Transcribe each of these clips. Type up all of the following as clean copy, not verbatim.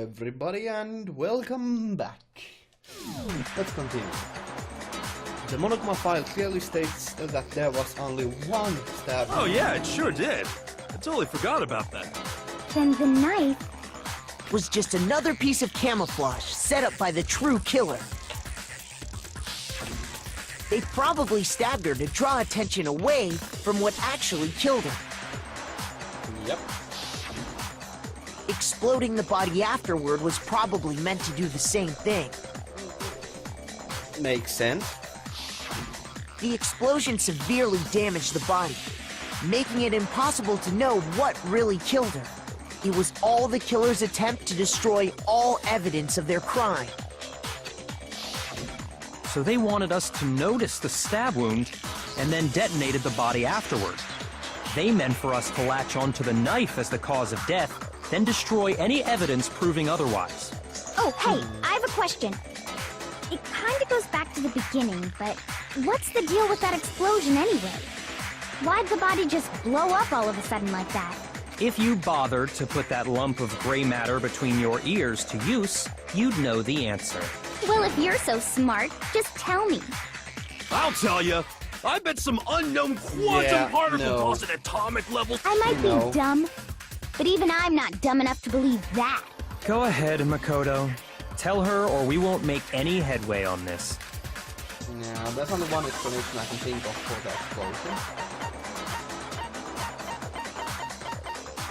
everybody and welcome back. Let's continue. The Monokuma file clearly states that there was only one stab. Oh yeah, it sure did. I totally forgot about that. Then the knife was just another piece of camouflage set up by the true killer. They probably stabbed her to draw attention away from what actually killed her. Yep. Exploding the body afterward was probably meant to do the same thing. Makes sense. The explosion severely damaged the body, making it impossible to know what really killed her. It was all the killer's attempt to destroy all evidence of their crime. So they wanted us to notice the stab wound and then detonated the body afterward. They meant for us to latch onto the knife as the cause of death, then destroy any evidence proving otherwise. Oh, hey, I have a question. It kinda goes back to the beginning, but what's the deal with that explosion anyway? Why'd the body just blow up all of a sudden like that? If you bothered to put that lump of gray matter between your ears to use, you'd know the answer. Well, if you're so smart, just tell me. I'll tell you. I bet some unknown quantum particle cost at atomic level. I might be dumb, but even I'm not dumb enough to believe that. Go ahead, Makoto. Tell her or we won't make any headway on this. Yeah, that's only one explanation I can think of for the explosion.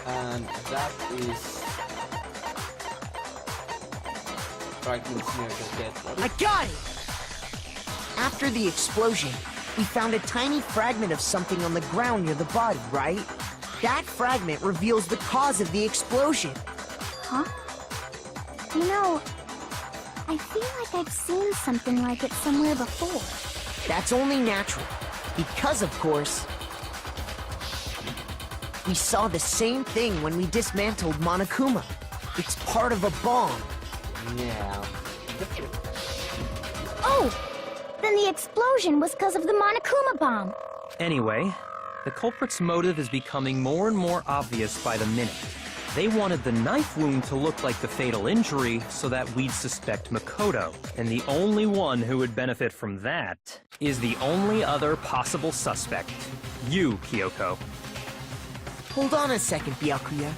And that is fragments near the dead body. I got it! After the explosion, we found a tiny fragment of something on the ground near the body, right? That fragment reveals the cause of the explosion. Huh? You know, I feel like I've seen something like it somewhere before. That's only natural, because of course, we saw the same thing when we dismantled Monokuma. It's part of a bomb. Yeah. Oh! Then the explosion was because of the Monokuma bomb. Anyway, the culprit's motive is becoming more and more obvious by the minute. They wanted the knife wound to look like the fatal injury so that we'd suspect Makoto. And the only one who would benefit from that is the only other possible suspect. You, Kyoko. Hold on a second, Byakuya.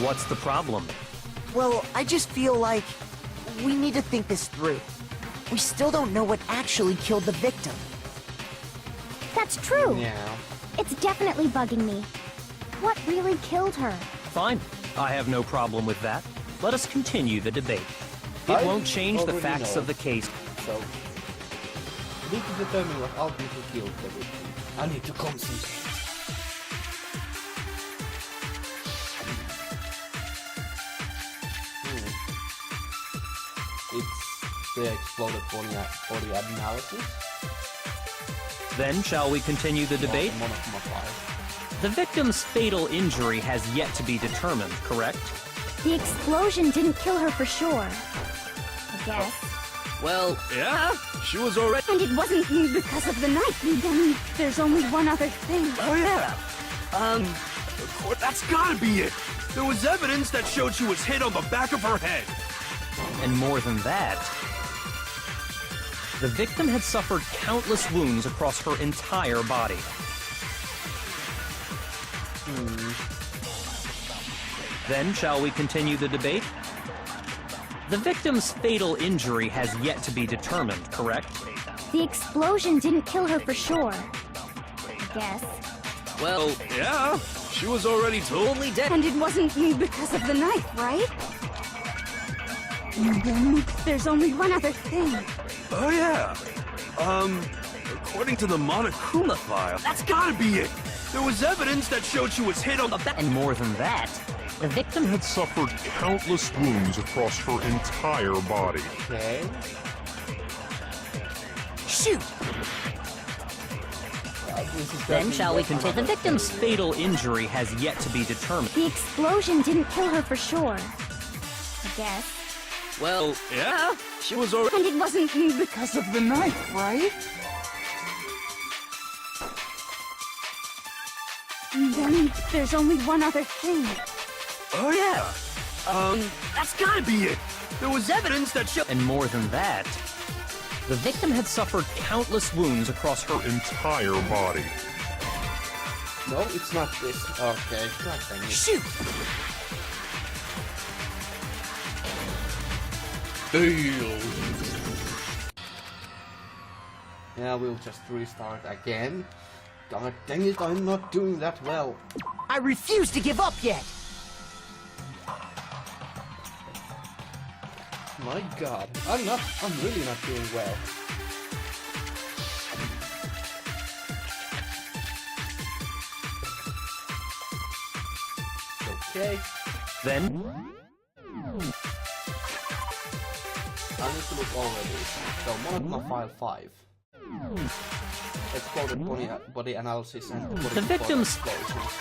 What's the problem? Well, I just feel like we need to think this through. We still don't know what actually killed the victim. That's true. Yeah. It's definitely bugging me. What really killed her? Fine. I have no problem with that. Let us continue the debate. It won't change the facts of the case. So, we need to determine what ultimately killed the victim. I need to concentrate. It's the exploded body analysis. Then, shall we continue the debate? Monokuma file. The victim's fatal injury has yet to be determined, correct? The explosion didn't kill her for sure. I guess. Well, yeah, she was already. And it wasn't because of the knife. Then there's only one other thing. Oh yeah. Of course, that's gotta be it. There was evidence that showed she was hit on the back of her head. And more than that, the victim had suffered countless wounds across her entire body. Then, shall we continue the debate? The victim's fatal injury has yet to be determined, correct? The explosion didn't kill her for sure. I guess. Well, yeah, she was already totally dead. And it wasn't because of the knife, right? And then there's only one other thing. Oh yeah. According to the Monokuma file, that's gotta be it. There was evidence that showed she was hit on the back. And more than that, the victim had suffered countless wounds across her entire body. Okay. Shoot! Then shall we continue? The victim's fatal injury has yet to be determined. The explosion didn't kill her for sure. I guess. Well, yeah, she was already. And it wasn't because of the knife, right? And then there's only one other thing. Oh yeah. That's gotta be it! There was evidence that showed— And more than that, the victim had suffered countless wounds across her Entire body. No, it's not this. Okay, God dang it. Shoot! Fail. Yeah, we'll just restart again. God dang it, I'm not doing that well. I refuse to give up yet! My God, I'm really not doing well. Okay, Then, I need to look over this. So, Monokuma File 5. Exploded body analysis and body The victim's- explosions.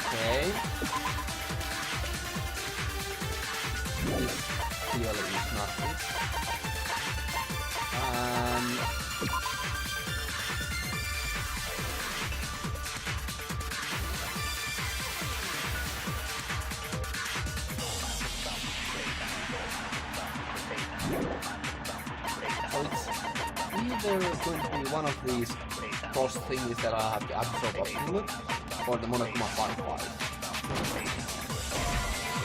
Okay. This clearly is nothing. So it's either going to be one of these cross things that I have to absorb a fluid, or the Monokuma File 5.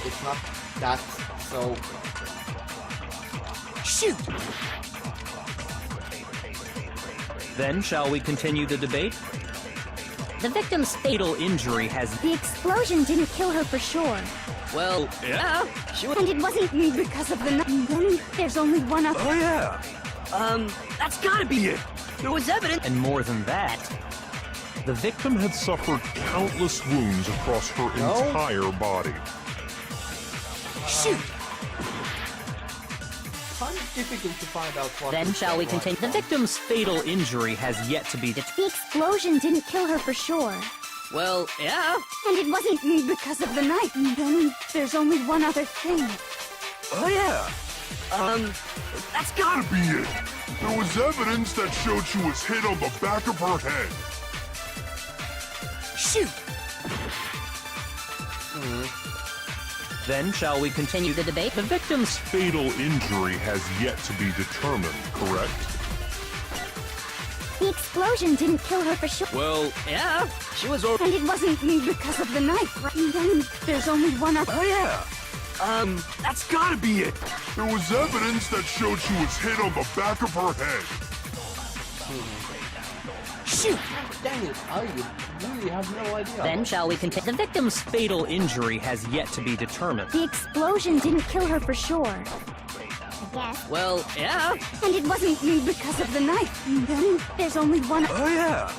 It's not that, so... Shoot! then shall we continue the debate? The victim's fatal injury has... The explosion didn't kill her for sure. Well, yeah, she was— And it wasn't because of the then there's only one other. Oh yeah! That's gotta be it! There was evidence— And more than that, The victim had suffered countless wounds across her entire body. Shoot! Kind of difficult to find out what... then shall we continue? The victim's fatal injury has yet to be... The explosion didn't kill her for sure. Well, yeah. And it wasn't because of the knife. Then there's only one other thing. Oh yeah. That's gotta Be it. There was evidence that showed she was hit on the back of her head. Shoot! Then shall we continue the debate? The victim's... Fatal injury has yet to be determined, correct? The explosion didn't kill her for sure. Well, yeah. She was over. And it wasn't because of the knife. Then there's only one other. Oh yeah. That's gotta be it. There was evidence that showed she was hit on the back of her head. Shoot! Dang it, I really have no idea. Then shall we continue? The victim's fatal injury has yet to be determined. The explosion didn't kill her for sure. I guess. Well, yeah. And it wasn't because of the knife. Then there's only one. Oh yeah.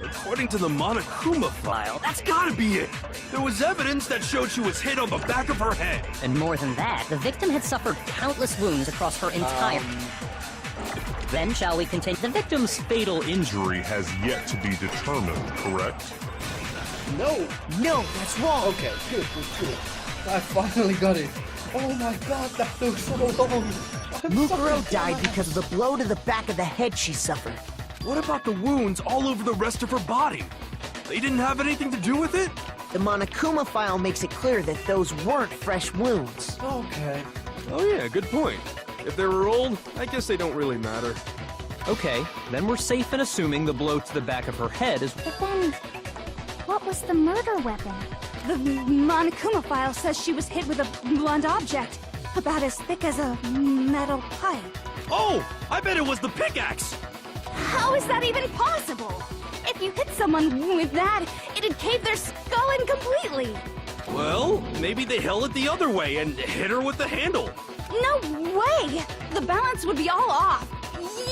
According to the Monokuma file, that's gotta be it. There was evidence that showed she was hit on the back of her head. And more than that, the victim had suffered countless wounds across her entire... Then shall we continue? The victim's fatal injury... Injury has yet to be determined, correct? No! No, that's wrong! Okay, good. I finally got it. Oh my god, that took so long. Mukuro died because of the blow to the back of the head she suffered. What about the wounds all over the rest of her body? They didn't have anything to do with it? The Monokuma file makes it clear that those weren't fresh wounds. Okay. Oh yeah, good point. If they were old, I guess they don't really matter. Okay, then we're safe in assuming the blow to the back of her head is... But then, what was the murder weapon? The Monokuma file says she was hit with a blunt object, about as thick as a metal pipe. Oh, I bet it was the pickaxe. How is that even possible? If you hit someone with that, it'd cave their skull in completely. Well, maybe they held it the other way and hit her with the handle. No way! The balance would be all off.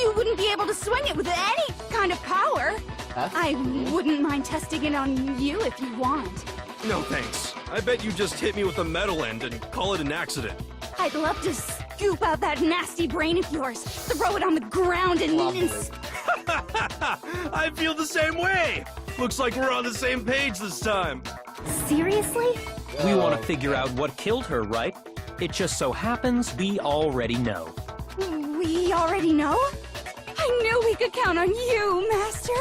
You wouldn't be able to swing it with any kind of power. I wouldn't mind testing it on you if you want. No thanks. I bet you just hit me with the metal end and call it an accident. I'd love to scoop out that nasty brain of yours, throw it on the ground and... Lovely. I feel the same way. Looks like we're on the same page this time. Seriously? We want to figure out what killed her, right? It just so happens we already know. We already know? I knew we could count on you, Master!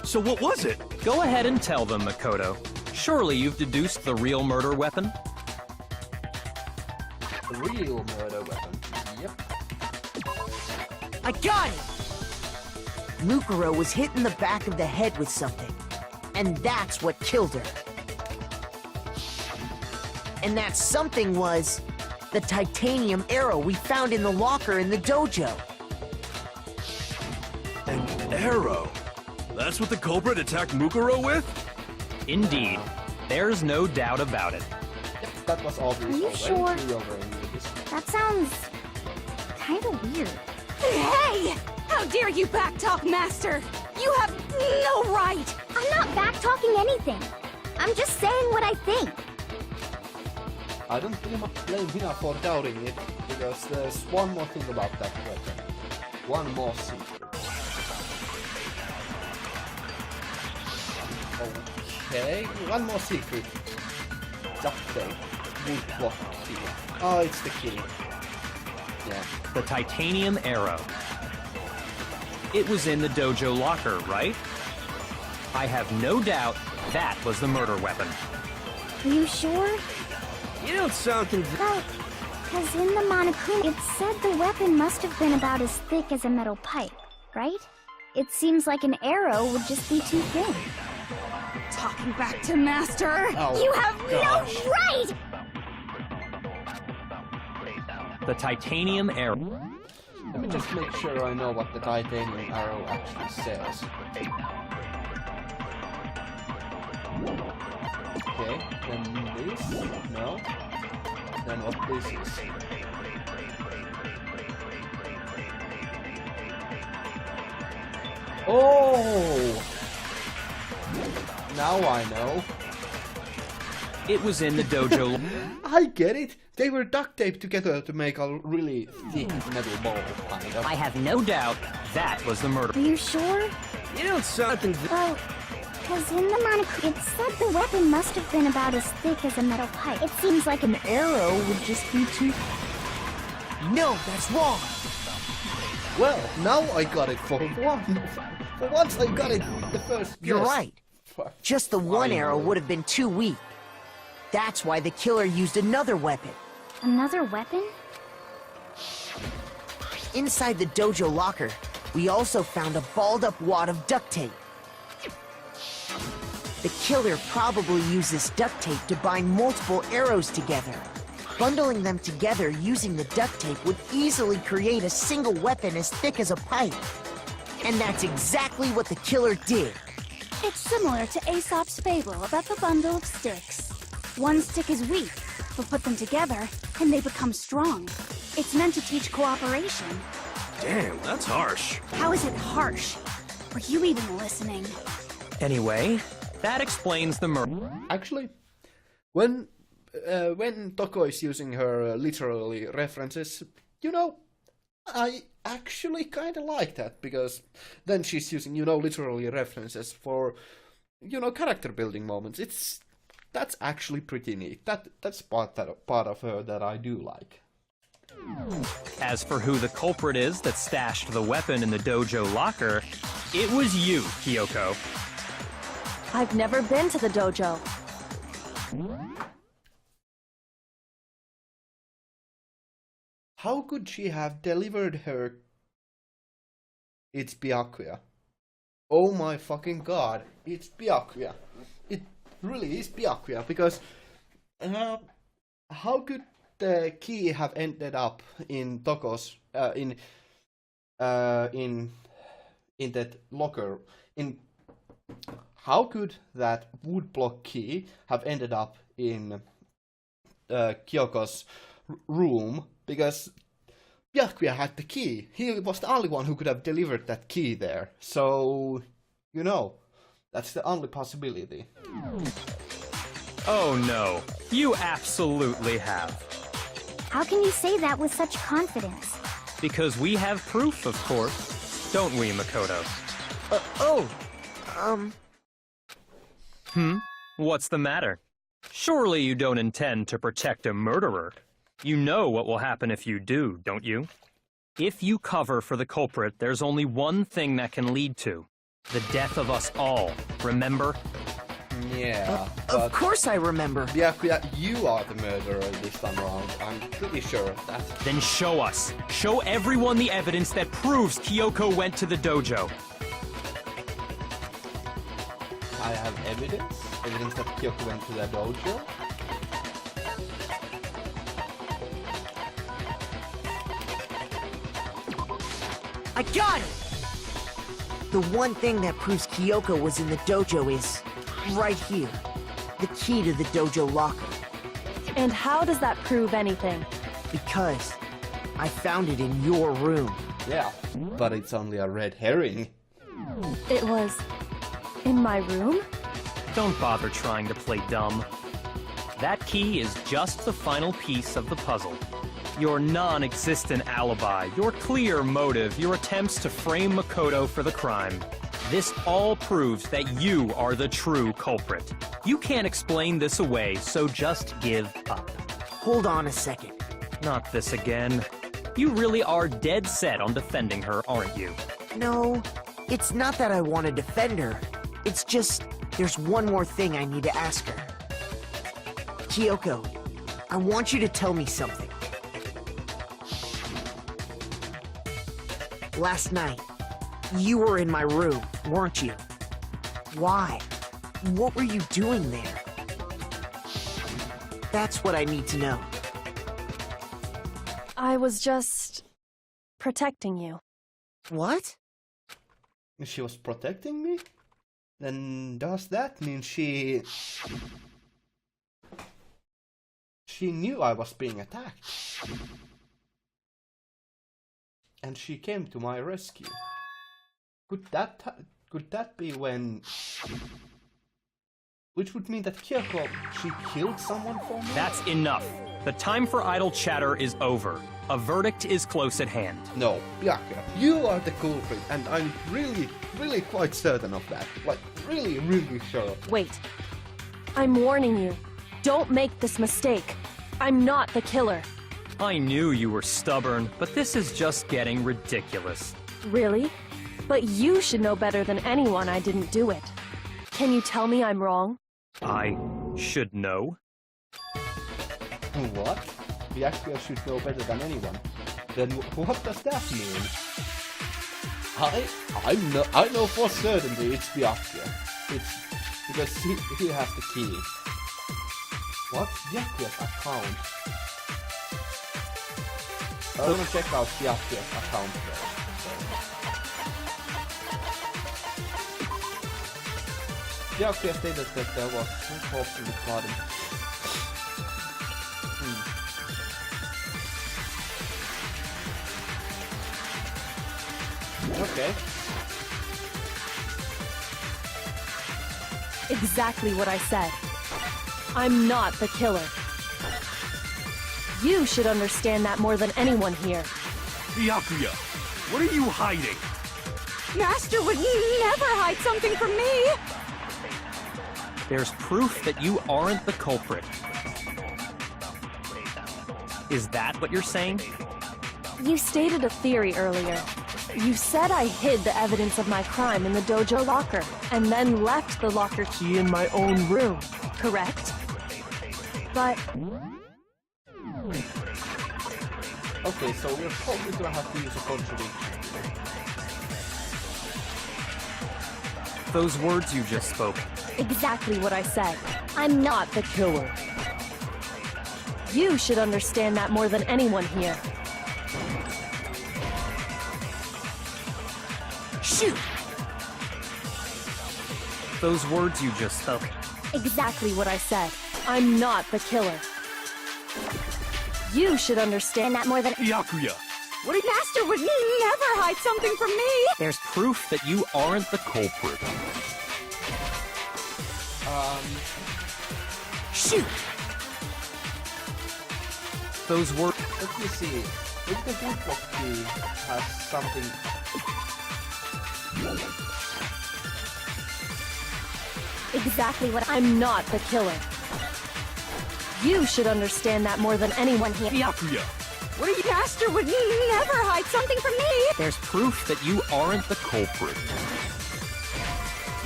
So what was it? Go ahead and tell them, Makoto. Surely you've deduced the real murder weapon? The real murder weapon. Yep. I got it! Mukuro was hit in the back of the head with something. And that's what killed her. And that something was the titanium arrow we found in the locker in the dojo. An arrow? That's what the culprit attacked Mukuro with? Indeed. There's no doubt about it. Yep, that was obvious. Are you sure? This. That sounds kinda weird. Hey! How dare you backtalk, Master! You have no right! I'm not back-talking anything. I'm just saying what I think. I don't blame Hina for doubting it, because there's one more thing about that weapon. One more secret. Okay, one more secret. Duct tape. Wood block key. Oh, it's the key. Yeah. The titanium arrow. It was in the dojo locker, right? I have no doubt that was the murder weapon. Are you sure? You don't sound convinced. Well, because in the Monokuma, it said the weapon must have been about as thick as a metal pipe, right? It seems like an arrow would just be too thin. Talking back to Master! Oh, You have gosh. no right! The titanium arrow. Let me just make sure I know what the titanium arrow actually says. Okay, then this? No? Then what this is? Oh! Now I know. It was in the dojo. I get it! They were duct taped together to make a really thick metal ball, kind of. I have no doubt that was the murder. Are you sure? You don't sound convinced. Well, because in the Monokuma, it said the weapon must have been about as thick as a metal pipe. It seems like an arrow would just be too... No, that's wrong! Well, now I got it for one. For once I got it the first You're guess. right. Just the one arrow would have been too weak. That's why the killer used another weapon. Another weapon? Inside the dojo locker, we also found a balled-up wad of duct tape. The killer probably used this duct tape to bind multiple arrows together. Bundling them together using the duct tape would easily create a single weapon as thick as a pipe. And that's exactly what the killer did. It's similar to Aesop's fable about the bundle of sticks. One stick is weak, but put them together, and they become strong. It's meant to teach cooperation. Damn, that's harsh. How is it harsh? Were you even listening? Anyway, that explains the murder. Actually, when Toko is using her literally references, you know, I actually kind of like that, because then she's using, you know, literally references for, you know, character building moments. That's actually pretty neat. That's part of her that I do like. As for who the culprit is that stashed the weapon in the dojo locker, it was you, Kyoko. I've never been to the dojo. How could she have delivered her... It's Byakuya. Oh my fucking god, it's Byakuya. It really is Byakuya, because... how could the key have ended up in Toko's... in that locker? How could that woodblock key have ended up in Kyoko's room? Because Byakuya had the key. He was the only one who could have delivered that key there. So, you know, that's the only possibility. Oh no, you absolutely have. How can you say that with such confidence? Because we have proof, of course. Don't we, Makoto? What's the matter? Surely you don't intend to protect a murderer. You know what will happen if you do, don't you? If you cover for the culprit, there's only one thing that can lead to the death of us all. Remember? Yeah, Of course I remember. Byakuya, you are the murderer this time around. I'm pretty sure of that. Then show us. Show everyone the evidence that proves Kyoko went to the dojo. I have evidence? Evidence that Kyoko went to the dojo? I got it! The one thing that proves Kyoko was in the dojo is right here. The key to the dojo locker. And how does that prove anything? Because I found it in your room. Yeah, but it's only a red herring. It was in my room? Don't bother trying to play dumb. That key is just the final piece of the puzzle. Your non-existent alibi, your clear motive, your attempts to frame Makoto for the crime. This all proves that you are the true culprit. You can't explain this away, so just give up. Hold on a second. Not this again. You really are dead set on defending her, aren't you? No, it's not that I want to defend her. It's just there's one more thing I need to ask her. Kyoko, I want you to tell me something. Last night, you were in my room, weren't you? Why? What were you doing there? That's what I need to know. I was just protecting you. What? She was protecting me? Then does that mean she knew I was being attacked? And she came to my rescue. Could that be when... Which would mean that Kyoko, she killed someone for me? That's enough. The time for idle chatter is over. A verdict is close at hand. No, Byakuya, you are the culprit, and I'm really, really quite certain of that. Like, really, really sure. Wait. I'm warning you. Don't make this mistake. I'm not the killer. I knew you were stubborn, but this is just getting ridiculous. Really? But you should know better than anyone I didn't do it. Can you tell me I'm wrong? I should know? What? Byakuya should know better than anyone. Then what does that mean? I know for certainty it's Byakuya. It's because he has the key. What's Byakuya's account? I wanna check out Byakuya's account first. Byakuya stated that there was no corpse in the garden. Okay. Exactly what I said. I'm not the killer. You should understand that more than anyone here. Byakuya, what are you hiding? Master would never hide something from me! There's proof that you aren't the culprit. Is that what you're saying? You stated a theory earlier. You said I hid the evidence of my crime in the dojo locker, and then left the locker key in my own room, correct? But... Okay, so we're probably gonna have to use a contradiction. Those words you just spoke. exactly what I said. I'm not the killer. You should understand that more than anyone here. Shoot! Those words you just spoke. Exactly what I said. I'm not the killer. You should understand that more than— Byakuya! What a master would never hide something from me! There's proof that you aren't the culprit. Shoot! Those words. Let me see. If the woodblock key has something... Exactly what— I'm not the killer. You should understand that more than anyone here. Byakuya! What are you? Master would never hide something from me! There's proof that you aren't the culprit.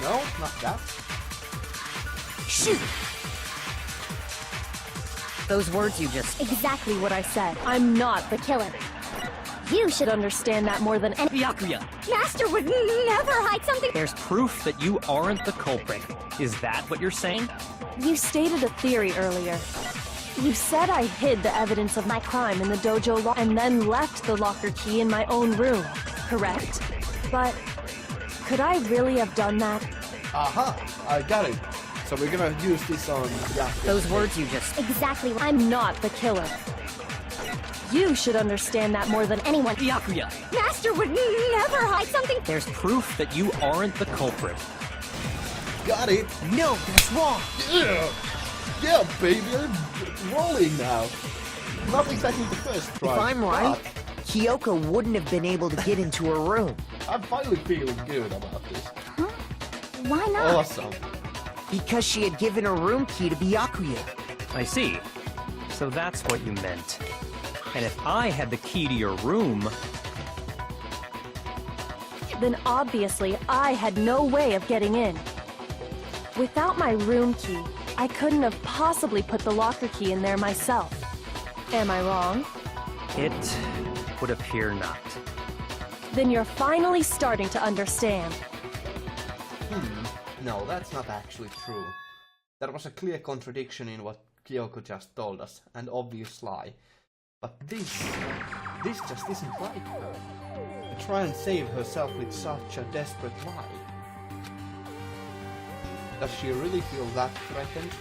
No, not that. Shoot! Those words you just... Exactly what I said. I'm not the killer. You should understand that more than any— Byakuya! Master would never hide something. There's proof that you aren't the culprit. Is that what you're saying? You stated a theory earlier. You said I hid the evidence of my crime in the dojo locker and then left the locker key in my own room, correct? But could I really have done that? Aha, I got it. So we're gonna use this on Byakuya. Those words you just... Exactly. I'm not the killer. You should understand that more than anyone. Byakuya! Master would never hide something. There's proof that you aren't the culprit. Got it. No, that's wrong! Yeah, yeah, baby, I'm rolling now. Not exactly the first try. If I'm right, but Kyoko wouldn't have been able to get into her room. I'm finally feeling good about this. Huh? Why not? Awesome. Because she had given her room key to Byakuya. I see. So that's what you meant. And if I had the key to your room... Then obviously I had no way of getting in. Without my room key, I couldn't have possibly put the locker key in there myself. Am I wrong? It would appear not. Then you're finally starting to understand. No, that's not actually true. There was a clear contradiction in what Kyoko just told us, an obvious lie. But this just isn't right. To try and save herself with such a desperate lie. Does she really feel that threatened?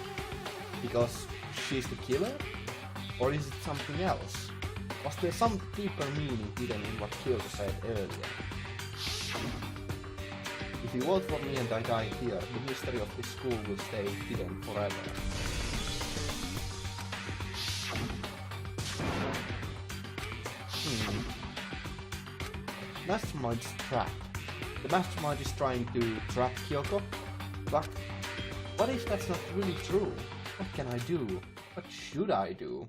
Because she's the killer? Or is it something else? Was there some deeper meaning hidden in what Kyoko said earlier? If you vote for me and I die here, the mystery of this school will stay hidden forever. Mastermind's trap. The mastermind is trying to trap Kyoko? But what if that's not really true? What can I do? What should I do?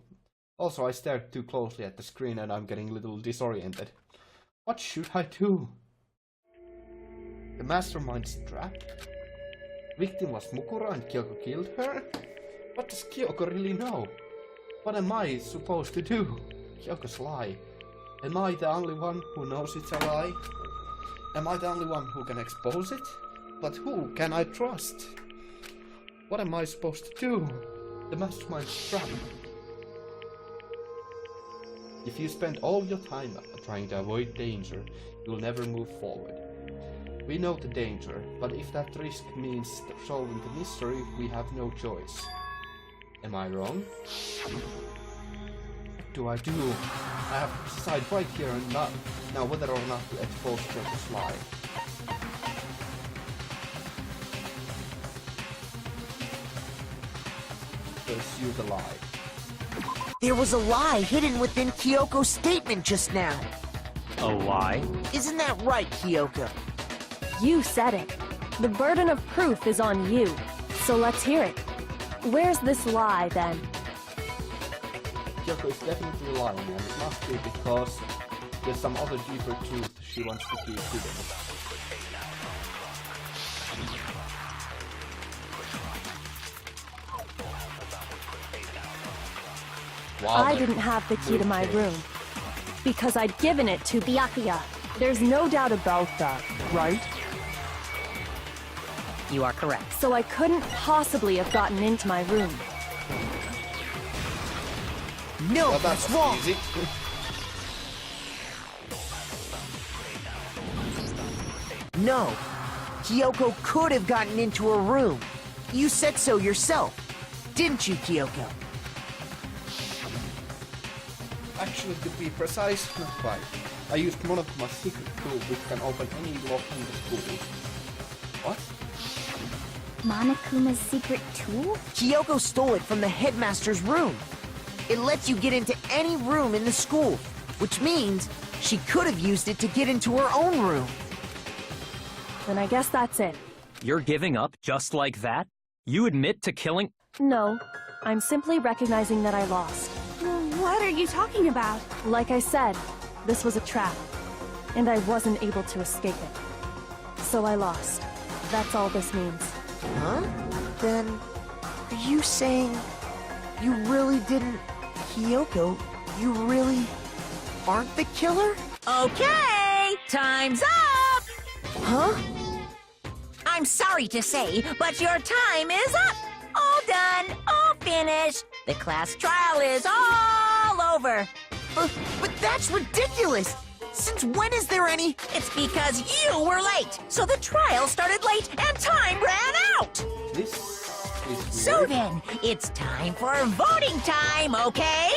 Also, I stared too closely at the screen and I'm getting a little disoriented. What should I do? The mastermind's trap? Victim was Mukura and Kyoko killed her? What does Kyoko really know? What am I supposed to do? Kyoko's lie. Am I the only one who knows it's a lie? Am I the only one who can expose it? But who can I trust? What am I supposed to do? The mastermind's trap. If you spend all your time trying to avoid danger, you'll never move forward. We know the danger, but if that risk means solving the mystery, we have no choice. Am I wrong? What do I do? I have to decide right here and now whether or not to expose Kyoko's lie. Pursue the lie. There was a lie hidden within Kyoko's statement just now. A lie? Isn't that right, Kyoko? You said it. The burden of proof is on you. So let's hear it. Where's this lie, then? Kyoko is definitely lying, and it must be because there's some other deeper truth she wants to keep hidden. Wow, I didn't have the key to my room because I'd given it to Byakuya. There's no doubt about that, right? You are correct. So I couldn't possibly have gotten into my room. No, well, that's wrong. Easy. No, Kyoko could have gotten into her room. You said so yourself, didn't you, Kyoko? Actually, to be precise, not quite. I used one of my secret tools which can open any lock in the school. What? Monokuma's secret tool? Kyoko stole it from the headmaster's room. It lets you get into any room in the school, which means she could have used it to get into her own room. Then I guess that's it. You're giving up just like that? You admit to killing... No, I'm simply recognizing that I lost. What What are you talking about? Like I said, this was a trap, and I wasn't able to escape it. So I lost. That's all this means. Huh? Then, are you saying you really didn't... Kyoko, you really aren't the killer? Okay, time's up! Huh? I'm sorry to say, but your time is up! All done, all finished. The class trial is all over. But that's ridiculous! Since when is there any... It's because you were late, so the trial started late and time ran out! This is So weird. then, it's time for voting time, okay?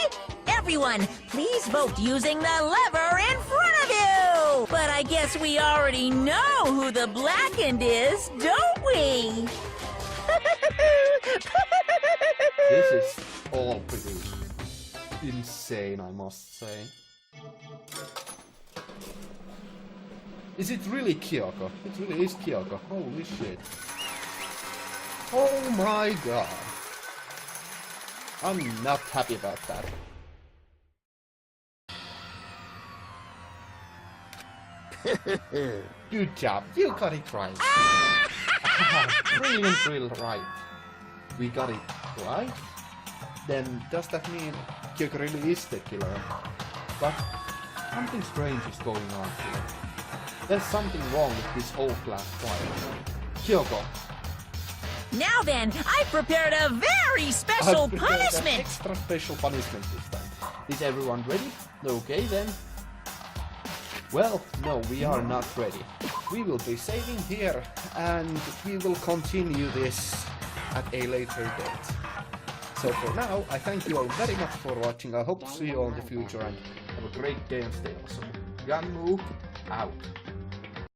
Everyone, please vote using the lever in front of you! But I guess we already know who the blackened is, don't we? This is all pretty insane, I must say. Is it really Kyoko? It really is Kyoko. Holy shit. Oh my god. I'm not happy about that. Good job, you got it right. Brilliant, right. We got it right? Then does that mean Kyoko really is the killer? But something strange is going on here. There's something wrong with this whole class trial. Kyoko. Now then, I prepared a very special I've prepared an punishment! extra special punishment this time. Is everyone ready? Okay then. Well, no, we are not ready. We will be saving here, and we will continue this at a later date. So for now, I thank you all very much for watching. I hope to see you all in the future, and have a great day and stay awesome. Ganmu out.